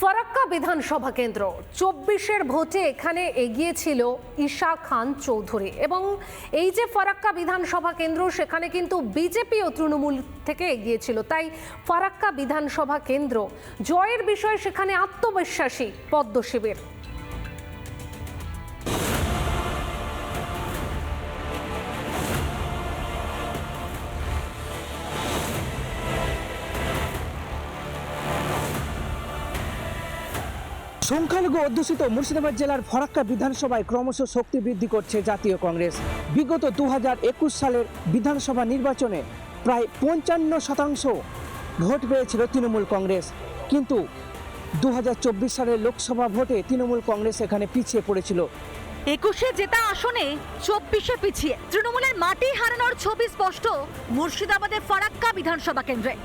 ফারাক্কা বিধানসভা কেন্দ্র 24-এর ভোটে এখানে এগিয়েছিল ঈশা খান চৌধুরী এবং এই যে ফারাক্কা বিধানসভা কেন্দ্র সেখানে কিন্তু বিজেপি ও তৃণমূল থেকে এগিয়েছিল। তাই ফারাক্কা বিধানসভা কেন্দ্র জয়ের বিষয়ে সেখানে আত্মবিশ্বাসী পদ্ম শিবির। সংখ্যালঘু অধ্যুষিত মুর্শিদাবাদ জেলার ফারাক্কা বিধানসভায় ক্রমশ শক্তি বৃদ্ধি করছে জাতীয় কংগ্রেস। বিগত 2021 সালের বিধানসভা নির্বাচনে প্রায় 55% ভোট পেয়েছিল তৃণমূল কংগ্রেস, কিন্তু 2024 সালের লোকসভা ভোটে তৃণমূল কংগ্রেস এখানে পিছিয়ে পড়েছিল। 21-এ জেতা আসনে 24-এ পিছিয়ে তৃণমূলের মাটি হারানোর ছবি স্পষ্ট মুর্শিদাবাদের ফারাক্কা বিধানসভা কেন্দ্রে।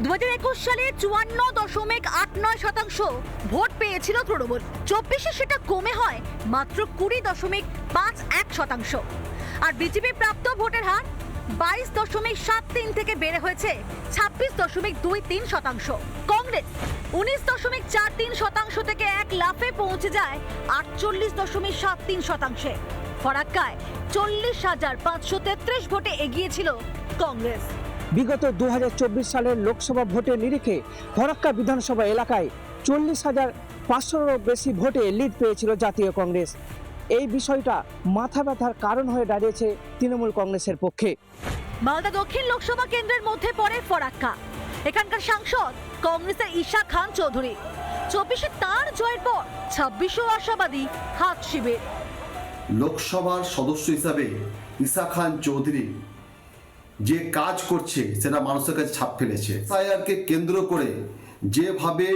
2021 সালে 54.89% ভোট পেয়েছিল তৃণমূল। 24-এ সেটা কমে হয় মাত্র 20.51%। আর বিজেপি প্রাপ্ত ভোটের হার 22.73 থেকে বেড়ে হয়েছে 26.23%। কংগ্রেস 19.43% থেকে এক লাফে পৌঁছে যায় 48.73%। ফারাক্কায় 40,533 ভোটে এগিয়েছিল কংগ্রেস। বিগত 2024 সালের লোকসভা ভোটের নিরিখে ফারাক্কা বিধানসভা এলাকায় 40,500-এরও বেশি ভোটে লিড পেয়েছিল জাতীয় কংগ্রেস। এই বিষয়টা মাথা ব্যথার কারণ হয়ে দাঁড়িয়েছে তৃণমূল কংগ্রেসের পক্ষে। মালদা দক্ষিণ লোকসভা কেন্দ্রের মধ্যে পড়ে ফারাক্কা। এখানকার সাংসদ কংগ্রেসের ঈশা খান চৌধুরী। 24-এ তার জয়ের পর 26-ও আশাবাদী হাত শিবির। লোকসভার সদস্য হিসাবে ঈশা খান চৌধুরী যে কাজ করছে সেটা মানুষের কাছে ছাপ ফেলেছে। এসআইআরকে কেন্দ্র করে যেভাবে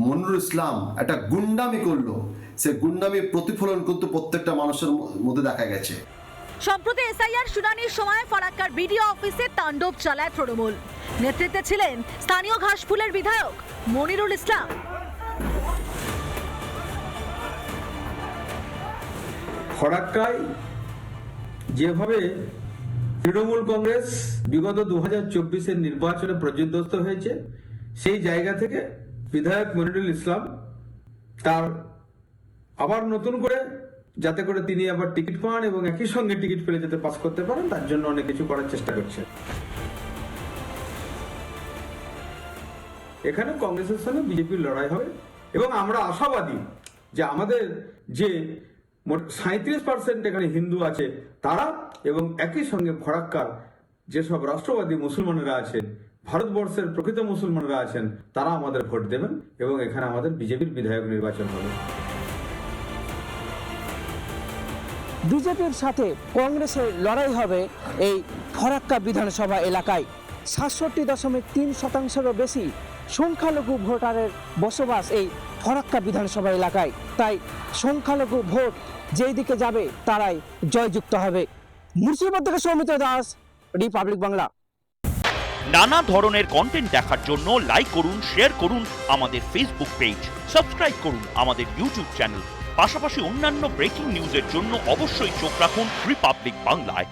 মনিরুল ইসলাম একটা গুন্ডামি করলো, সে গুন্ডামির প্রতিফলন কিন্তু প্রত্যেকটা মানুষের মধ্যে দেখা গেছে। সম্প্রতি এসআইআর শুনানির সময় ফারাক্কার বিডিও অফিসে তাণ্ডব চালায় তৃণমূল। নেতৃত্বে ছিলেন স্থানীয় ঘাসফুলের বিধায়ক মনিরুল ইসলাম। ফারাক্কায় যেভাবে তৃণমূল কংগ্রেস বিগত 2024-এর নির্বাচনে পর্যদস্ত হয়েছে, সেই জায়গা থেকে বিধায়ক মনিরুল ইসলাম তার আবার নতুন করে যাতে করে তিনি আবার টিকিট পান এবং একই সঙ্গে টিকিট পেলে যাতে পাস করতে পারেন, তার জন্য অনেক কিছু করার চেষ্টা করছে। এখানে কংগ্রেসের সঙ্গে বিজেপির লড়াই হবে এবং আমরা আশাবাদী যে আমাদের যে 37% এখানে হিন্দু আছে তারা এবং একই সঙ্গে ফারাক্কার যেসব রাষ্ট্রবাদী মুসলমানরা আছেন, ভারতবর্ষের প্রকৃত মুসলমানরা আছেন, তারা আমাদের ভোট দেবেন এবং এখানে আমাদের বিজেপির বিধায়ক নির্বাচন হবে। বিজেপির সাথে কংগ্রেসের লড়াই হবে এই ফারাক্কা বিধানসভা এলাকায়। 67.3%-এরও বেশি সংখ্যালঘু ভোটারের বসবাস এই ফারাক্কা বিধানসভা এলাকায়। তাই সংখ্যালঘু ভোট যেই দিকে যাবে তারাই জয়যুক্ত হবে। মুর্শিদাবাদ থেকে সৌমিত্র দাস, রিপাবলিক বাংলা। নানা ধরনের কন্টেন্ট দেখার জন্য লাইক করুন, শেয়ার করুন আমাদের ফেসবুক পেজ, সাবস্ক্রাইব করুন আমাদের ইউটিউব চ্যানেল। পাশাপাশি অন্যান্য ব্রেকিং নিউজের জন্য অবশ্যই চোখ রাখুন রিপাবলিক বাংলায়।